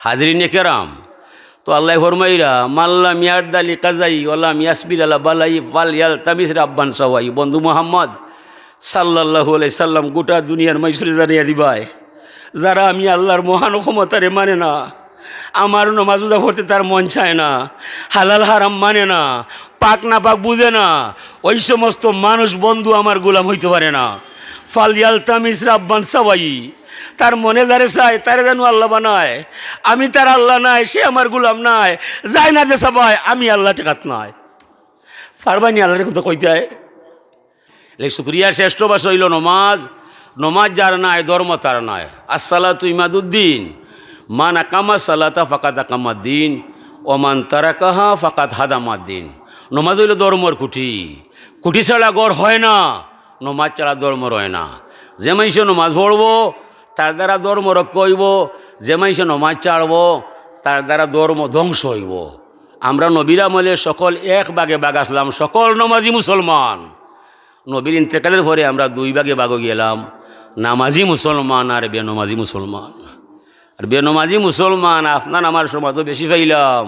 হাজরিনে কেরাম, তো আল্লাহ ফরমাইরা মাল্লাম ইয়ারদালি কাজাই ওয়ালাম ইয়াসবির আলা বালাই ফাল ইয়াল তামিস রাব্বান সাওয়াই। বন্ধু মোহাম্মদ সাল্লাল্লাহু আলাইহি সাল্লাম গোটা দুনিয়ার মাইসুরে জানিয়ে দিবায়, যারা আমি আল্লাহর মহান ক্ষমতারে মানে না, আমার নমাজ উজা পড়তে তার মন চায় না, হালাল হারাম মানে না, পাক না পাক বুঝে না, ওই সমস্ত মানুষ বন্ধু আমার গোলাম হইতে পারে না। ফালিয়াল তামিস রাব্বান সাওয়াই, তার মনে যারে চায় তারে যেন আল্লাহ বানায়। আমি তার আল্লাহ নাই, সে আমার গোলাম নাই, যায় না যে সবাই আমি আল্লাহ টেকাত নাই। পারবানি আল্লাহর কথা কইতে শুক্রিয়ার শ্রেষ্ঠ বাস হইল নমাজ। নমাজ যার নাই ধর্ম তার নাই। আসসালাতু ইমাদুদ্দিন, মান আকামা সালাতা ফাকাত আকামাদ্দিন ওমান তারাকাহা ফাকাত হাদামাদ্দিন। নমাজ হইল ধর্মর খুঁটি, খুঁটি ছাড়া গড় হয় না, নমাজ ছাড়া ধর্ম রয় না। যে মানুষে নমাজ পড়ব তার দ্বারা ধর্ম রক্ষা হইব, যে মানুষে নমাজ ছাড়ব তার দ্বারা ধর্ম ধ্বংস হইব। আমরা নবীর আমলে সকল এক ভাগে ভাগ আসলাম, সকল নমাজি মুসলমান। নবীর ইন্তেকালের পরে আমরা দুই ভাগে ভাগ গেলাম, নামাজি মুসলমান আর বেনমাজি মুসলমান। আর বেনমাজি মুসলমান আপনার আমার সমাজও বেশি পাইলাম।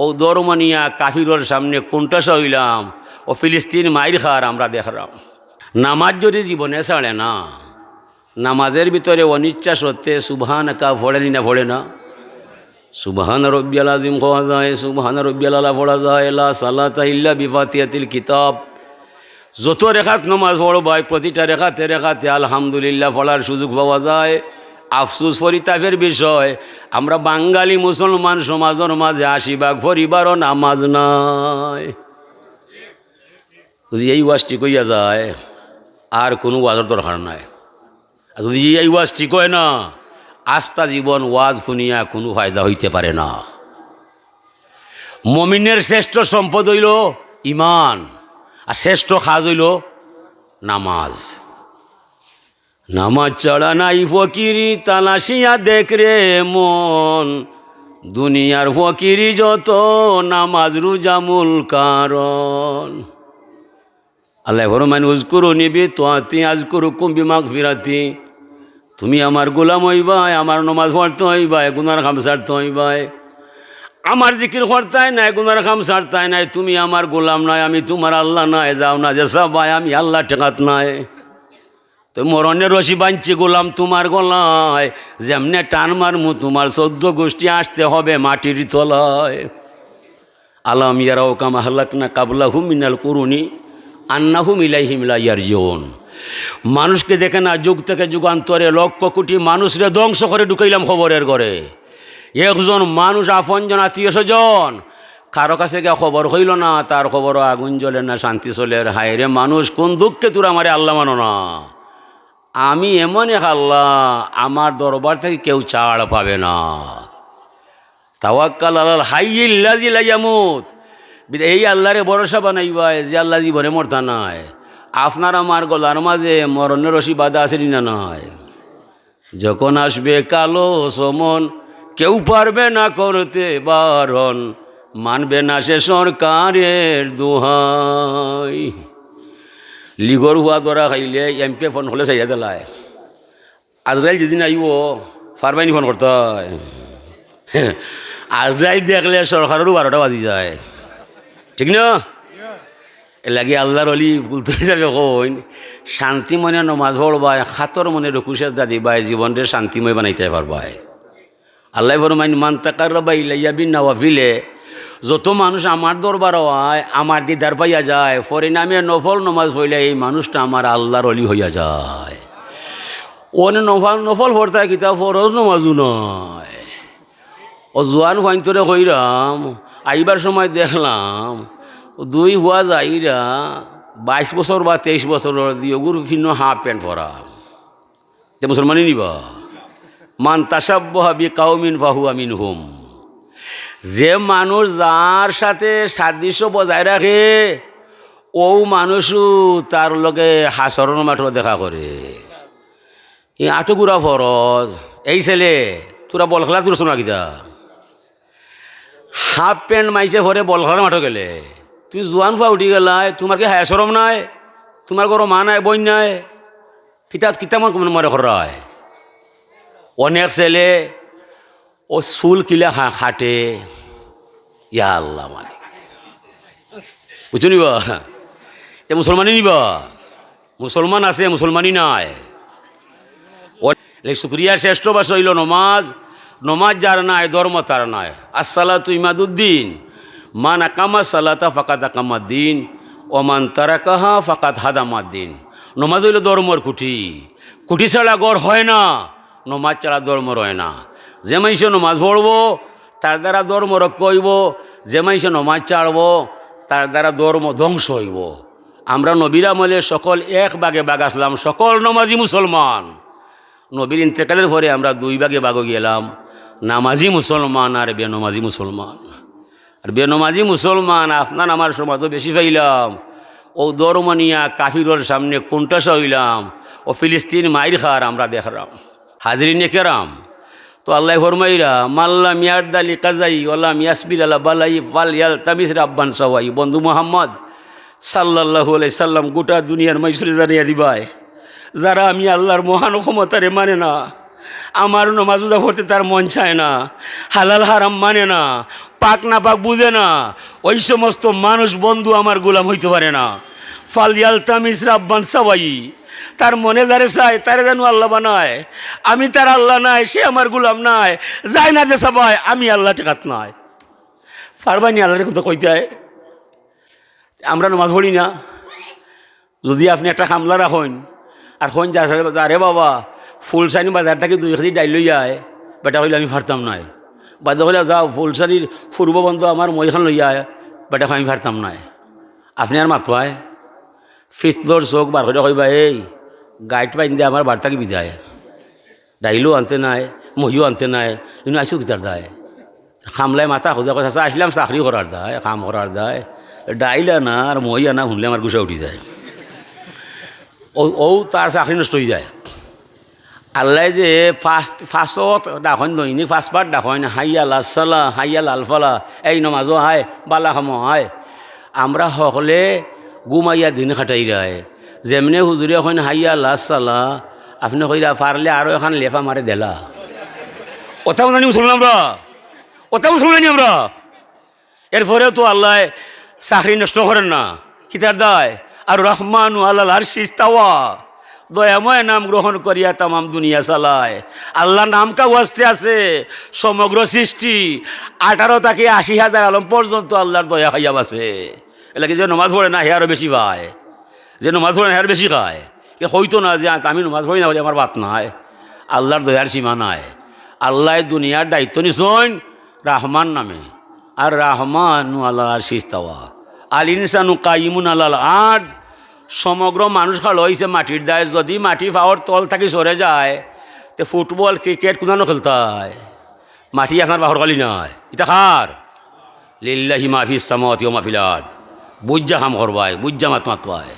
ও ধর্ম নিয়া কাফিরর সামনে কোনটাসা হইলাম, ও ফিলিস্তিন মাইর খার আমরা দেখলাম। নামাজ যদি জীবনে ছাড়ে না, নামাজের ভিতরে অনিচ্ছা সত্ত্বে সুবহান কা পড়েনি না পড়ে না, সুবহান রব্বিয়াল আযীম পড়া যায়, সুবহান রব্বিয়াল আলা পড়া যায়, লা সালাতা ইল্লা বিফাতিহাতিল কিতাব। যত রেখাত নামাজ পড়বাই প্রতিটা রেখাতে রেখাতে আলহামদুলিল্লাহ পড়ার সুযোগ পাওয়া যায়। আফসুস পরিতাপের বিষয়, আমরা বাঙালি মুসলমান সমাজের মাঝে ৮০ ভাগ পরিবারও নামাজ নাই। যদি এই ওয়াজটি কইয়া যায় আর কোনো ওয়াজের দরকার নাই। আর যদি এই ওয়াজ ঠিক হয় না, আস্থা জীবন ওয়াজ শুনিয়া কোনো ফায়দা হইতে পারে না। মমিনের শ্রেষ্ঠ সম্পদ হইল ইমান, আর শ্রেষ্ঠ কাজ হইল নামাজ। নামাজ ছাড়া নাই ফকিরি, তালাশিয়া দেখ রে মন, দুনিয়ার ফকিরি যত নামাজ রোজা মূল কারণ। আল্লাহ ফরমান উযকুরু নিবি তোয়াতি আযকুরুকুম বিমাগফিরাতি। তুমি আমার গোলাম হইবাই, আমার নমাজ পড়তে হইবাই, গুনার কাম ছাড়তে হইবাই। আমার জিকির করতাই নাই, গুনার কাম ছাড়তাই নাই, তুমি আমার গোলাম নাই, আমি তোমার আল্লাহ নাই। যাও না যে সবাই আমি আল্লাহ টেকাত নাই। তো মরণের রশি বাঁধছি গোলাম তোমার গলায়, যেমনে টান মারমু তোমার ১৪ গোষ্ঠী আসতে হবে মাটির তলায়। আলাম ইয়ারাও কামা হালাকনা কাবলাহুম মিনাল কুরুনি আন্নাহুম ইলাইহিম লা ইয়ারজিউন। মানুষকে দেখে না, যুগ থেকে যুগান্তরে লক্ষ কোটি মানুষরে ধ্বংস করে ঢুকাইলাম খবরের ঘরে। একজন মানুষ আপনজন আত্মীয় স্বজন কারো কাছে গিয়ে খবর হইল না, তার খবরও আগুন জ্বলে না, শান্তি চলে। হায় রে মানুষ, কোন দুঃখে তোরা আমারে আল্লাহ মানো না। আমি এমন এক আল্লাহ, আমার দরবার থেকে কেউ ছাড় পাবে না। তাওয়াক্কাল আলাল হাইয়্যিল্লাযী লা ইয়ামুত। এই আল্লাহরে ভরসা বানাইবাই যে আল্লাহ জীবনে মরতা নাই। আপনার আমার গলার মাঝে মরণের রশি বাঁধা আছে না নয়? যখন আসবে কালো সমন, কেউ পারবে না করতে বারণ, মানবে না সে সরকারের দোহাই। লিগর হুয়া ধরা খাইলে এমপি ফোন হলে চাইয়া দিলায়। আজরাইল যেদিন আইব ফারবাইনি ফোন করতে হয়। আজরাইল দেখলে সরকারেরও ১২টা বাজি যায়, ঠিক না? এ লাগে আল্লাহর অলি বলতে হিসাবে কইন, শান্তি মনে নমাজ পড়বাই, খাতর মনে রুকু সেজদা দিবাই, জীবনটা শান্তিময় বানাইতে পারবাই। আল্লাহ ফরমাইন মান তাকাররাবা ইলাইয়া বিন্নাওয়াফিলে। যত মানুষ আমার দরবার হয়, আমার দিদার পাইয়া যায়, পরিণামে নফল নমাজ পড়লে এই মানুষটা আমার আল্লাহর অলি হইয়া যায়। ওনে নফল পড়তে কিতা ফরজ নমাজও নয়। ও জোয়ান ফাইন্তরে কইরাম, আইবার সময় দেখলাম দুই হুয়া যাইরা 22 বছর বা 23 বছরের দিয়গুর ভিন্ন হাফ প্যান্ট পরা। তে মুসলমানই নিবা। মান তাশাব্বাহা বিকাউমিন ফাহুয়া মিনহুম। যে মানুষ যার সাথে সাদৃশ্য বজায় রাখে, ও মানুষও তার লগে হাসরের মাঠও দেখা করে। এই আটগুড়া ফরজ। এই ছেলে তোরা বল খেলা তোর শোনা কিতা হাফ প্যান্ট মাইছে ভরে বল খেলার মাঠে গেলে, তুমি জোয়ান ফুয়া উঠি গেলাই, তোমার কি হায়া সরম নাই? তোমার কোনো মা নাই, বই নাই? কিতা কিতা মনে করা হয়? অনেক ছেলে ও চুল কিলা খাটে, ইয়া আল্লাহ মানে বুঝছো নিবা এ মুসলমানই নিবা, মুসলমান আছে মুসলমানই নাই। শুক্রিয়ার শ্রেষ্ঠ বাস হইল নমাজ। নমাজ যার নাই ধর্ম তার নাই। আসসালাতু ইমাদুদ্দিন, মান আকামা সালাতা ফাকাত আকামাদ্দিন ওমান তারাকাহা ফাকাত হাদামাদ্দিন। নমাজ হইল ধর্মর খুঁটি, খুঁটি ছাড়া গড় হয় না, নমাজ ছাড়া ধর্ম রয় না। যে মাইসে নমাজ পড়ব তার দ্বারা ধর্ম রক্ষা হইব, যে মাইসে নমাজ ছাড়ব তার দ্বারা ধর্ম ধ্বংস হইব। আমরা নবীর আমলে সকল এক ভাগে ভাগ আসলাম, সকল নমাজি মুসলমান। নবীর ইন্তেকালের পরে আমরা দুই ভাগে ভাগ গেলাম, নামাজি মুসলমান আর বেনমাজি মুসলমান। আর বেনমাজি মুসলমান আপনার আমার সমাজও বেশি পাইলাম। ও ধর্মনিয়া কাফিরর সামনে কোনটাসা হইলাম, ও ফিলিস্তিন মাইর খার আমরা দেখলাম। হাজরিনে কেরাম, তো আল্লাহ ফরমাইরা মাল্লা মিয়ারদালি কাজাই ওলা মিয়াসবির আল্লাহ বালাই ফাল ইয়াল তামিস রাব্বান সাওয়াই। বন্ধু মোহাম্মদ সাল্লাল্লাহু আলাইহি সাল্লাম গোটা দুনিয়ার মাইসুরে জানিয়ে দিবাই, যারা আমি আল্লাহর মহান ক্ষমতারে মানে না, আমার নমাজুদা পড়তে তার মন চায় না, হালাল হারাম মানে না, পাক না পাক বুঝে না, ওই সমস্ত মানুষ বন্ধু আমার গোলাম হইতে পারে না। ফাল ইয়াল তামিস রাব্বান সাওয়াই, তার মনে যারে চায় তারে যেন আল্লাহ বানায়। আমি তার আল্লাহ নাই, সে আমার গোলাম নাই, যায় না যে সবাই আমি আল্লাহ টেকাত নাই। পারবানি আল্লাহর কথা কইতে হয়। আমরা নমাজ পড়ি না, যদি আপনি একটা কামলা রাখেন আর হন যারে বাবা ফুলসানি বাজার থেকে 2 কেজি ডাইল লই যায়, বেটা হইলে আমি পারতাম নাই। বাদে হইলে যাও ফুলসানির পূর্ব বন্ধু আমার মইখান লই যায়, বেটা আমি পারতাম নাই। আপনি আর মাতবায় ফিতর চোখ বার করে কইবা, এই গাইড পাইন দিয়ে আমার বার্তাকে বিদায়, ডাইলও আনতে নাই, মহিও আনতে নাই, কিন্তু আইসো কিতার দায় খামলায় মাথা খোঁজা কথা আসলাম চাকরি করার দায়, কাম করার দায়, ডাইল আনা আর মহি আনা শুনলে আমার গুছা উঠি যায়। ও তার চাকরি নষ্ট হয়ে যায়। আল্লাহ যে ফার্স্টত ডাখন দৈনিক ফার্স্টবার ডাখন হাইয়াল আসালা হাইয়াল আলফালা, এই নমাজও হায় বালা খামো হায়। আমরা সকলে ঘুমাইয়া দিন খাটাই রায়, যেমনে হুজুরি এখন হাইয়াল আসালা আপনি কইরা পারলে আরও এখন লেফা মারে দেলা। ওটাও জানি মুসলমান আমরা, ওটাও মুসলমান আমরা। এরপরেও তো আল্লাহ চাকরি নষ্ট করেন না, কিতার দায় আর রহমানু আল্লাহ আর শিস্তাওয়া, দয়াময় নাম গ্রহণ করিয়া তামাম দুনিয়া চালায়। আল্লাহ নামকা ওয়াস্তে আছে সমগ্র সৃষ্টি 18 থেকে 80,000 আলম পর্যন্ত আল্লাহর দয়া খাইয়া বাসে। এলাকি যে নমাজ পড়ে না হে আরও বেশি পায়, যে নমাজ পড়ে না হে আরও বেশি খায়। কে হইতো না যে আমি নমাজ পড়ি না বলে আমার বাত নাই, আল্লাহর দয়ার সীমা নাই। আল্লাহ দুনিয়ার দায়িত্ব নিছেন রাহমান নামে, আর রাহমানু আল্লাহ আর শিস্তাওয়া আল ইনসানু কাইমুন আল্লাহ আট। সমগ্র মানুষ খাল হয়েছে মাটির দায়, যদি মাটি পাওয়ার তল থাকি সরে যায় তো ফুটবল ক্রিকেট কোনানো খেলতে হয়, মাটি এখন বাহর খালি নয়। এটা খার লিল্লাহি মাহফিস সামাওয়াতি ওয়া মাফিল আরদ, বুঝা কাম করবাই, বুঝা মাত মাতবাই।